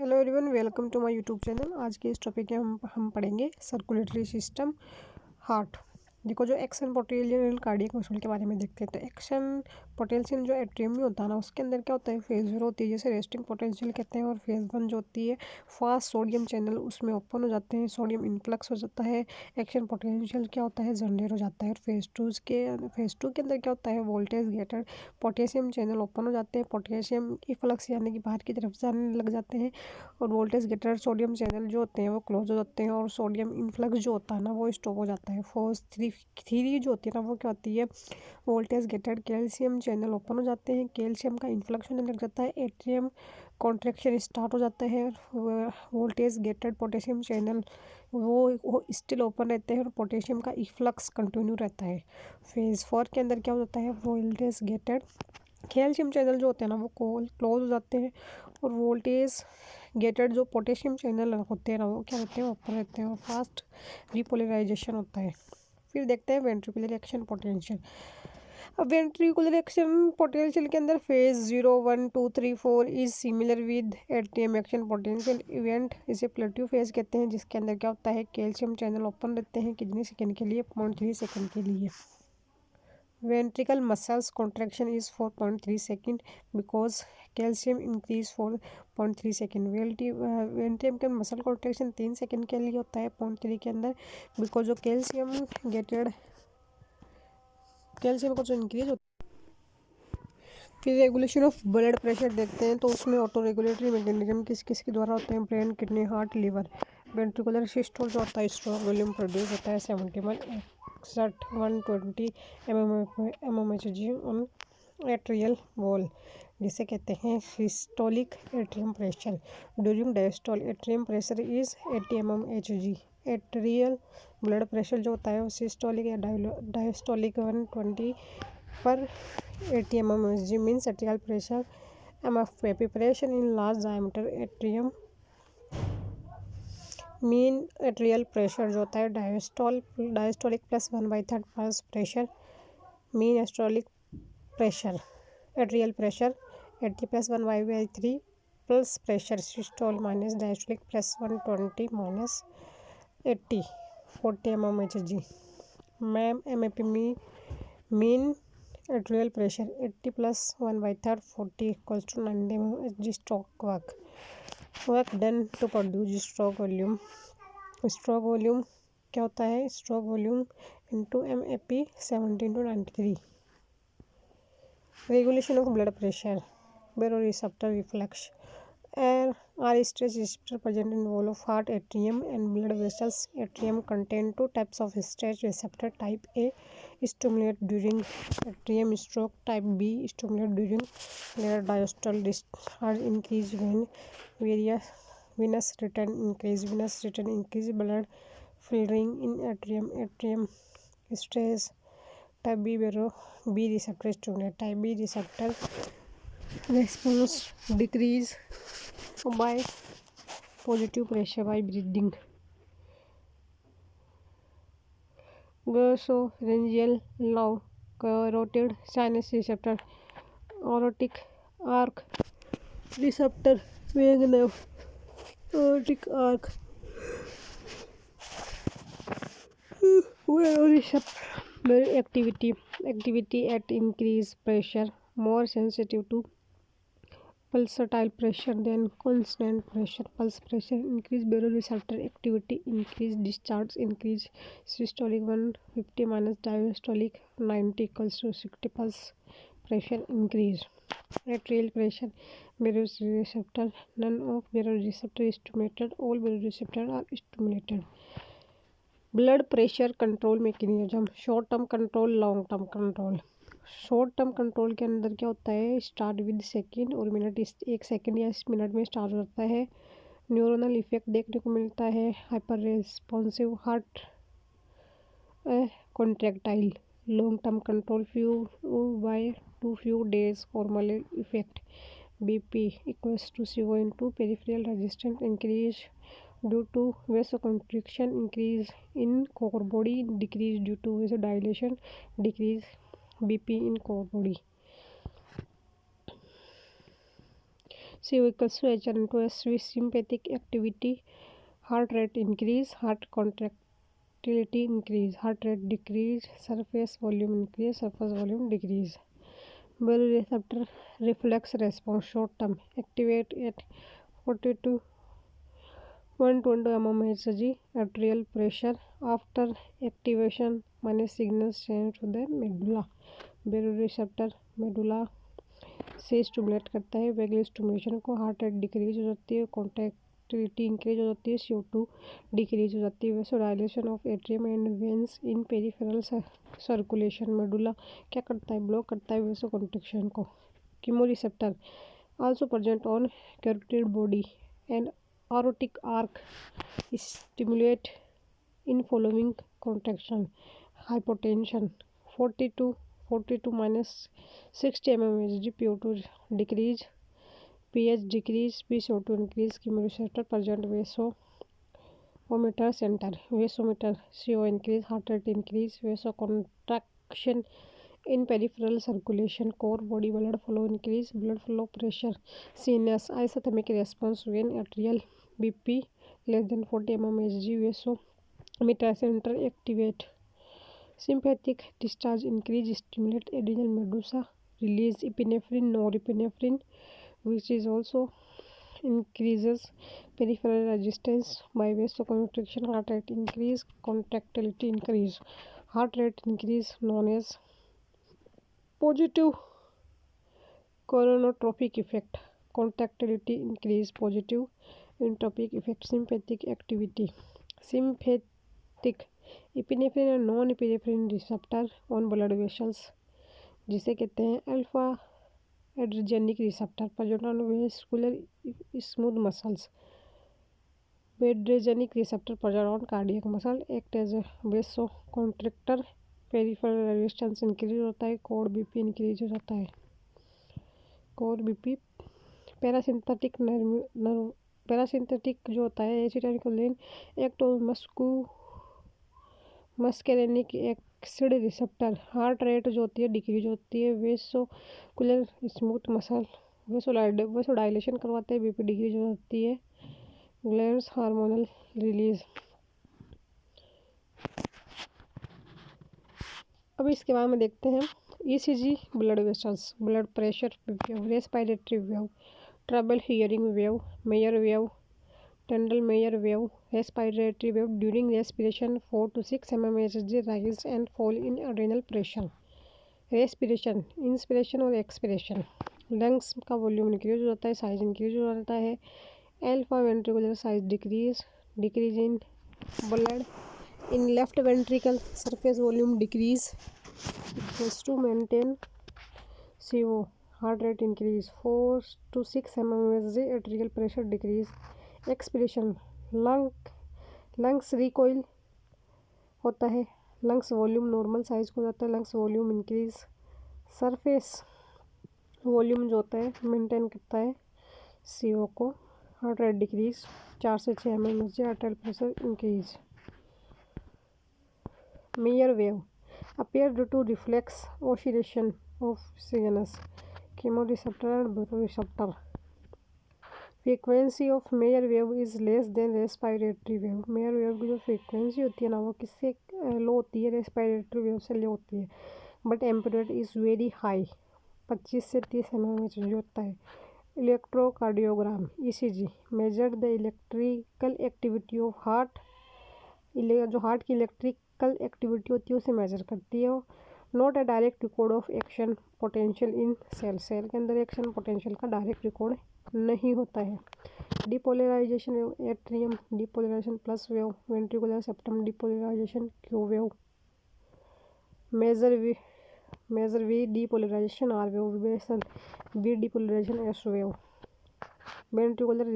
Hello everyone, welcome to my YouTube channel. आज के इस टॉपिक में हम पढ़ेंगे सर्कुलेटरी सिस्टम, हार्ट। देखो, जो एक्शन पोटेंशियल कार्डियक मसल के बारे में देखते हैं। तो एक्शन पोटेंशियल जो एट्रियम में होता है ना, उसके अंदर क्या होता है, फेज 0 होती है, जैसे रेस्टिंग पोटेंशियल कहते हैं। और फेज 1 जो होती है, फास्ट सोडियम चैनल उसमें ओपन हो जाते हैं, सोडियम इन्फ्लक्स हो जाता है। एक्शन पोटेंशियल क्या होता है, जनरेट हो जाता है। और फेज टू के अंदर क्या होता है, voltage gated potassium channel open हो जाते हैं, पोटेशियम इफ्लक्स यानी कि बाहर की तरफ जाने लग जाते हैं। और वोल्टेज गेटेड सोडियम चैनल जो होते हैं वो क्लोज हो जाते हैं, और सोडियम इन्फ्लक्स जो होता है ना वो स्टॉप हो जाता है। फोर्स थ्री जो होती है ना वो क्या होती है, voltage gated calcium channel open हो जाते हैं, कैल्शियम का इन्फ्लक्स होने लग जाता है, एट्रियम कॉन्ट्रैक्शन स्टार्ट हो जाता है। वोल्टेज गेटेड पोटेशियम चैनल वो स्टिल ओपन रहते हैं और पोटेशियम का इफ्लक्स कंटिन्यू रहता है। फेज 4 के अंदर क्या हो जाता है, वोल्टेज गेटेड कैल्शियम चैनल जो होते हैं ना वो क्लोज हो जाते हैं, और वोल्टेज गेटेड जो पोटेशियम चैनल होते हैं ना वो क्या होते हैं, ओपन रहते हैं, और फास्ट रिपोलराइजेशन होता है। फिर देखते हैं वेंट्रिकुलर एक्शन पोटेंशियल। अब वेंट्रिकुलर एक्शन पोटेंशियल के अंदर phase 0, 1, 2, 3, 4 is similar with atrium action potential event. इसे प्लेट्यू फेज कहते हैं, जिसके अंदर क्या होता है, कैल्शियम चैनल ओपन रहते हैं कितने सेकंड के लिए, 0.3 सेकंड के लिए। Ventricle muscles contraction is 4.3 second because calcium increase 4.3 second। वेंट्रियम के मसल कॉन्ट्रैक्शन 3 सेकंड के लिए होता है 0.3 के अंदर, बिकॉज जो कैल्शियम का जो इंक्रीज होता है। फिर रेगुलेशन ऑफ ब्लड प्रेशर देखते हैं, तो उसमें ऑटो रेगुलेटरी मैकेनिज्म किस किस के द्वारा होते हैं, brain, kidney, heart, liver. Ventricular systole जो होता है, स्ट्रोक वॉल्यूम प्रोड्यूस होता है 120 mmHg ऑन एट्रियल वॉल, जिसे कहते हैं systolic atrium pressure. During diastole atrium pressure is 80 mmHg। Atrial blood pressure जो होता है वो सिस्टोलिक या डायस्टोलिक 120 पर 80 mmHg means atrial pressure. MFP pressure in large diameter atrium. Mean atrial pressure जो होता है diastolic plus 1/3 pulse pressure. Mean systolic pressure atrial pressure 80 plus 1/3 pulse pressure. Systole minus diastolic plus 120 minus 80 40 mmHg। Ma'am MAP mean atrial pressure 80 plus 1/3 40 equals to 90 mmHg। Stroke work done to produce stroke volume. Stroke volume क्या होता है, stroke volume into MAP 17-93। Regulation of blood pressure, baroreceptor reflex are stress receptor present in wall of heart, atrium and blood vessels. Atrium contain two types of stress receptor. Type A stimulate during atrium stroke. Type B stimulate during blood diastole. Discharge increase when venous return increase blood filtering in atrium stress. Type B receptor stimulate. Type B receptor response decrease by positive pressure by breathing. Glossopharyngeal low carotid sinus receptor, aortic arc receptor, vagus nerve, aortic arc baroreceptor activity at increased pressure, more sensitive to pulsatile pressure than constant pressure. Pulse pressure increase baroreceptor activity, increase discharge, increase systolic 150 minus diastolic 90 equals to 60. Pulse pressure increase. Atrial pressure, baroreceptor, none of baroreceptor is stimulated, all baroreceptor are stimulated. Blood pressure control mechanism, short term control, long term control. Short term control के अंदर क्या होता है, start with second और minute, एक second या minute में start होता है। न्यूरोनल इफेक्ट देखने को मिलता है, hyper responsive, heart contractile. Long term control few days formal effect. BP equals to CO into peripheral resistance increase due to vasoconstriction, increase in core body, decrease due to vasodilation, decrease BP in core body. CO equals to HR into SV. Sympathetic activity, heart rate increase, heart contractility increase, heart rate decrease, surface volume increase, surface volume decrease. Baroreceptor reflex response short term, activate at 40 to 120 mmHg arterial pressure. After activation, minus signals sent to the medulla. baroreceptor medulla से stimulate करता है vagal stimulation को. Heart rate decrease हो जाती है, contractility increase हो जाती है, CO2 डिक्रीज हो जाती है. Vasodilation of atrium and veins in peripheral circulation. Medulla क्या करता है? ब्लॉक करता है वेसो कॉन्ट्रैक्शन को. Chemoreceptor also present on carotid body and aortic arc stimulate in following contraction. Hypotension 42 minus 60 mmHg. PO2 decrease, pH decrease, PCO2 increase. Chemoreceptor present vasometer center. Vasometer CO increase, heart rate increase, vasocontraction in peripheral circulation. Core body blood flow increase, blood flow pressure. CNS isothermic response when atrial BP less than 40 mmHg. Vasometer center activate. Sympathetic discharge increase, stimulate adrenal medulla, release epinephrine, norepinephrine, which is also increases peripheral resistance by vasoconstriction. Heart rate increase, contractility increase. Heart rate increase known as positive chronotropic effect. Contractility increase, positive entropic effect. Sympathetic activity. Sympathetic epinephrine और non epinephrine receptor on blood vessels, जिसे कहते हैं alpha adrenergic receptor present on vascular smooth muscles. Adrenergic receptor present on cardiac muscle. Act as vasoconstrictor. Peripheral resistance increase होता है. Core BP increase हो जाता है. Core BP. Parasympathetic जो होता है acetylcholine act on muscarinic acid receptor. Heart rate जो होती है डिक्रीज होती है. वेसोकुलर स्मूथ मसल वेसोडाइलेशन करवाते हैं. बीपी डिक्रीज हो जाती है. Glands hormonal release. अब इसके बाद में देखते हैं ECG blood vessels, blood pressure wave, respiratory wave, Traube Hering wave, Mayer wave, टेंडल Mayer wave, respiratory wave. During respiration 4 to 6 mmHg rise and fall in adrenal pressure. Respiration, inspiration और expiration. Lungs का volume increase हो जाता है, size increase हो जाता है. Alpha ventricular size decrease in blood in left ventricle. Surface volume decrease equals to maintain CO. Heart rate increase 4 to 6 mmHg. Atrial pressure decrease. Expiration, lungs recoil होता है. Lungs volume normal size को जाता है. Lungs volume increase. Surface volume जो होता है maintain करता है CO को. हार्ट रेट डिक्रीज 4 से 6 mmHg. Arterial pressure increase. Mayor wave appear due to reflex oscillation of CNS. Chemoreceptor and baroreceptor. Frequency of mayor wave is less than respiratory wave. Mayer wave की जो frequency होती है ना वो किससे लो होती है? रेस्पिरेटरी वेव से लो होती है. But amplitude is very high, 25 से 30 mmHg होता है. Electrocardiogram ECG measure the electrical activity of heart. जो हार्ट की इलेक्ट्रिकल एक्टिविटी होती है उसे मेजर करती है. Not a direct record of action potential in cell के अंदर एक्शन पोटेंशियल का डायरेक्ट रिकॉर्ड नहीं होता है. Depolarisation wave, atrium depolarisation plus wave, ventricular septum depolarisation Q wave. Measure V depolarisation R wave. Basal V depolarisation S wave. Ventricular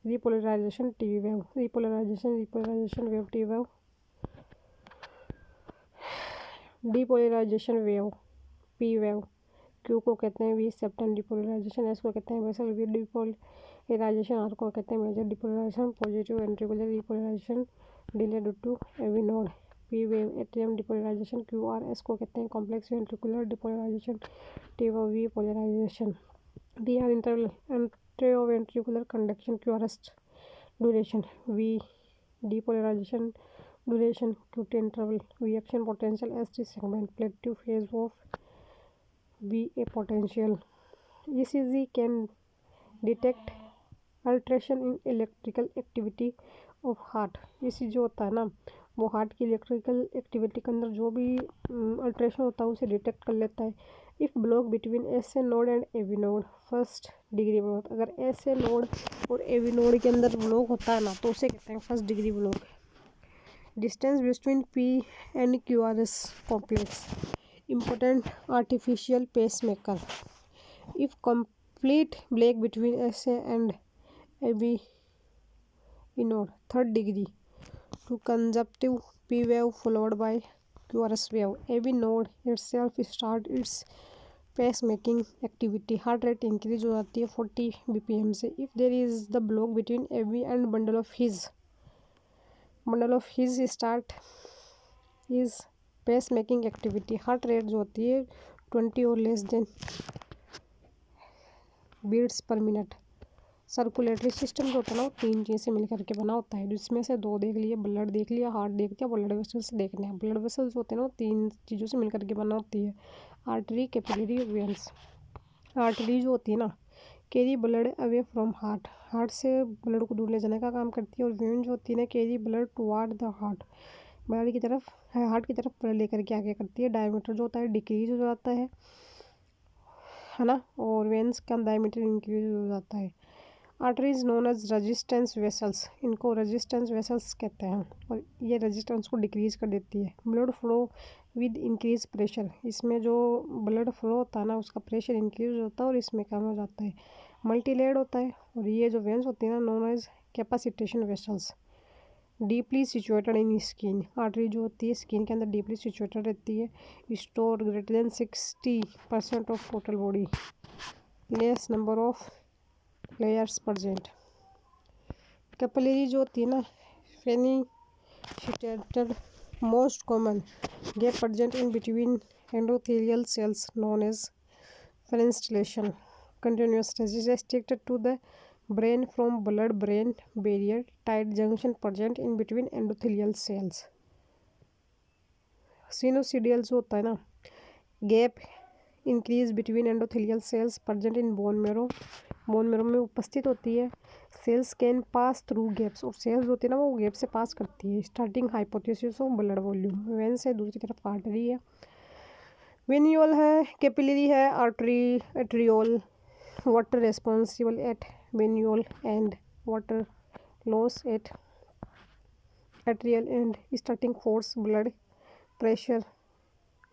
repolarisation T wave. Repolarisation wave T wave. Depolarisation wave P wave. Q को कहते हैं V septum depolarisation. S को कहते हैं basal V depolarisation. R को कहते हैं measure depolarisation. Positive ventricular depolarisation delay due to AV node. P wave atrium depolarisation QR. S को कहते हैं complex ventricular depolarisation. T wave V polarisation. D R Atrioventricular conduction QRS duration V, depolarization duration QT interval, V action potential ST segment, plateau phase of VA potential. ECG can detect alteration in electrical activity of heart. इसी जो होता है ना वो heart की electrical activity के अंदर जो भी अल्ट्रेशन होता है उसे डिटेक्ट कर लेता है। If block between S A node and A V node first degree block, अगर एस ए नोड और ए वी नोड के अंदर ब्लॉक होता है ना तो उसे कहते हैं first degree block. Distance between P and Q R S complex important artificial pacemaker. If complete block between S A and AV node third degree to conjunctive P wave followed by QRS wave. AV node itself start its pacemaking activity. Heart rate increase हो जाती है 40 BPM से. If there is the block between AV and bundle of his start is pacemaking activity. Heart rate जो होती है 20 और less than beats per minute. Circulatory system जो होता है ना वो 3 चीज़ से मिल करके बना होता है, जिसमें से 2 देख लिए, ब्लड देख लिया, हार्ट देख लिया, ब्लड वेसल्स देखने हैं। ब्लड वेसल्स होते हैं ना वो 3 चीज़ों से मिल करके बना होती है, आर्टरी, कैपिलरी, वेन्स। आर्टरी जो होती है ना carry blood away from heart, heart से ब्लड को दूर ले जाने का काम करती है। और वेन जो होती है ना carry blood toward the heart, blood की तरफ हार्ट की तरफ ब्लड लेकर के आगे करती है। डायमीटर जो होता है डिक्रीज हो जाता है ना, और वेन्स का डायमीटर इंक्रीज हो जाता है। Arteries known as resistance vessels, इनको रेजिस्टेंस वेसल्स कहते हैं और ये रेजिस्टेंस को डिक्रीज कर देती है। Blood flow with increase pressure, इसमें जो ब्लड फ्लो होता है ना उसका प्रेशर इंक्रीज होता है और इसमें कम हो जाता है। मल्टीलेड होता है। और ये जो वेन्स होती है ना known as capacitation vessels, deeply situated in skin. Artery जो होती है स्किन के अंदर डीपली सिचुएटेड रहती है। Store greater than 60% of total body, less number of layers present. Capillary जो होती है ना fenestrated, most common gap present in between endothelial cells known as fenestration, continuous restricted to the brain from blood brain barrier, tight junction present in between endothelial cells. Sinusoidal जो होता है ना gap increase between endothelial cells present in bone marrow, bone marrow में उपस्थित होती है। Cells can pass through gaps, और cells होती है ना वो गैप से पास करती है। Starting hypothesis of blood volume, vein से दूसरी तरफ आर्टरी है, वेन्यूल है, कैपिलरी है, artery, arteriole, water responsible at venule and water loss at atrial end starting force blood pressure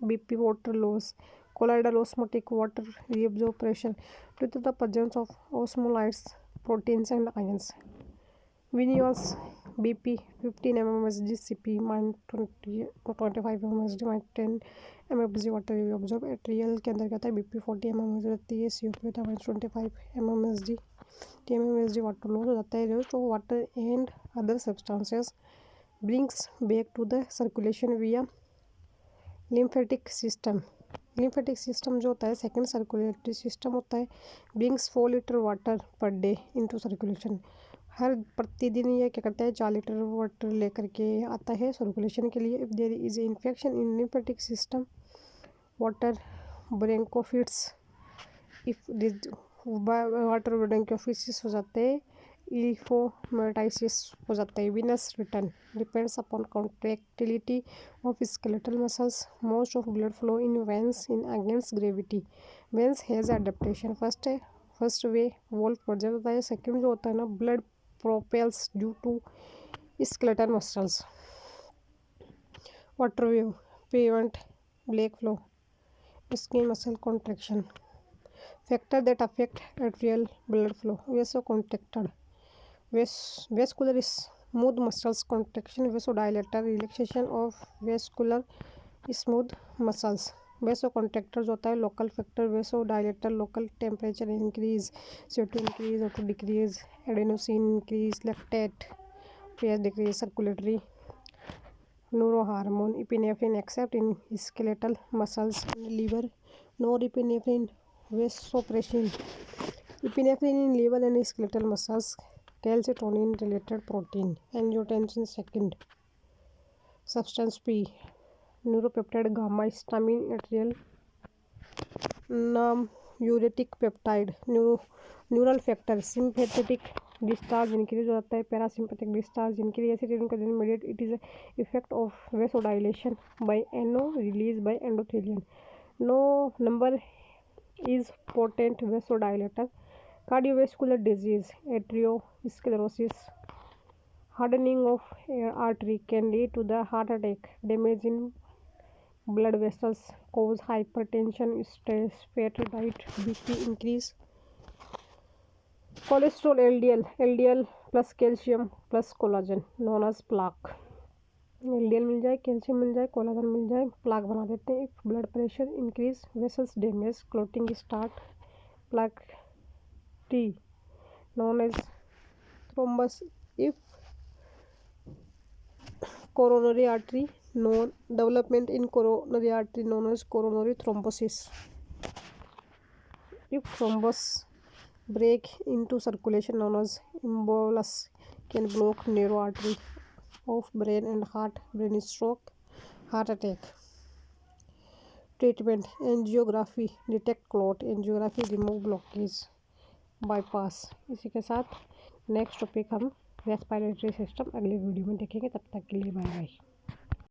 BP, water loss, colloidal osmotic water reabsorb pressure due to the presence of osmolytes, proteins and ions. Venules BP 15 mmHg, CP -20 to 25 mmHg, -10 mmHg water reabsorb। Atrial के अंदर कहता है BP 40 mmHg रहती है, COP होता है -25 mmHg, 10 mmHg water loss हो जाता है। Rest of water and other substances brings back to the circulation via lymphatic system. Lymphatic system जो होता है सेकंड सर्कुलेटरी सिस्टम होता है। Brings 4 litre water per day into circulation, हर प्रतिदिन ये क्या करता है 4 लीटर वाटर लेकर के आता है सर्कुलेशन के लिए। If there is infection in lymphatic system water ब्रोंकोफिट्स, इफ वाटर ब्रोंकोफिट्स हो जाते हैं, इलिफोमेटाइसिस हो जाता है। Venous return depends upon contractility of skeletal muscles, most of blood flow in veins in against gravity. Veins has adaptation, first way valve project होता है। सेकंड जो होता है ना blood propels due to skeletal muscles. Water wave prevent back flow, skin muscle contraction. Factor that affect atrial blood flow, vasoconstrictor, vascular smooth muscles contraction, vasodilator, relaxation of vascular smooth muscles। vasoconstrictor जो होता है local factor, vasodilator local temperature increase, CO2 increase, O2 decrease, adenosine increase, lactate pH decrease, circulatory neurohormone epinephrine except in skeletal muscles and liver, norepinephrine, vasopressin, Epinephrine in liver and skeletal muscles. Calcitonin related protein. Angiotensin second. Substance P. Neuropeptide gamma histamine atrial natriuretic peptide. Neural factor. Sympathetic discharge increase हो जाता है, parasympathetic discharge increase. Acetylcholine का immediate it is effect of vasodilation by NO release by endothelium. NO number is potent vasodilator. Cardiovascular disease. Atherosclerosis. hardening of artery can lead to the heart attack. Damage in blood vessels cause hypertension, stress, fat diet, BP increase. Cholesterol LDL plus calcium plus collagen known as plaque. LDL मिल जाए, calcium मिल जाए, collagen मिल जाए, plaque बना देते हैं. If blood pressure increase, vessels damage, clotting start, plaque T known as thrombus. If coronary artery known development in coronary artery known as coronary thrombosis. If thrombus break into circulation known as embolus can block narrow artery of brain and heart. Brain stroke, heart attack. Treatment. Angiography detect clot. Angiography remove blockage, bypass. इसी के साथ next topic हम respiratory system अगले video में देखेंगे. तब तक के लिए बाय बाय.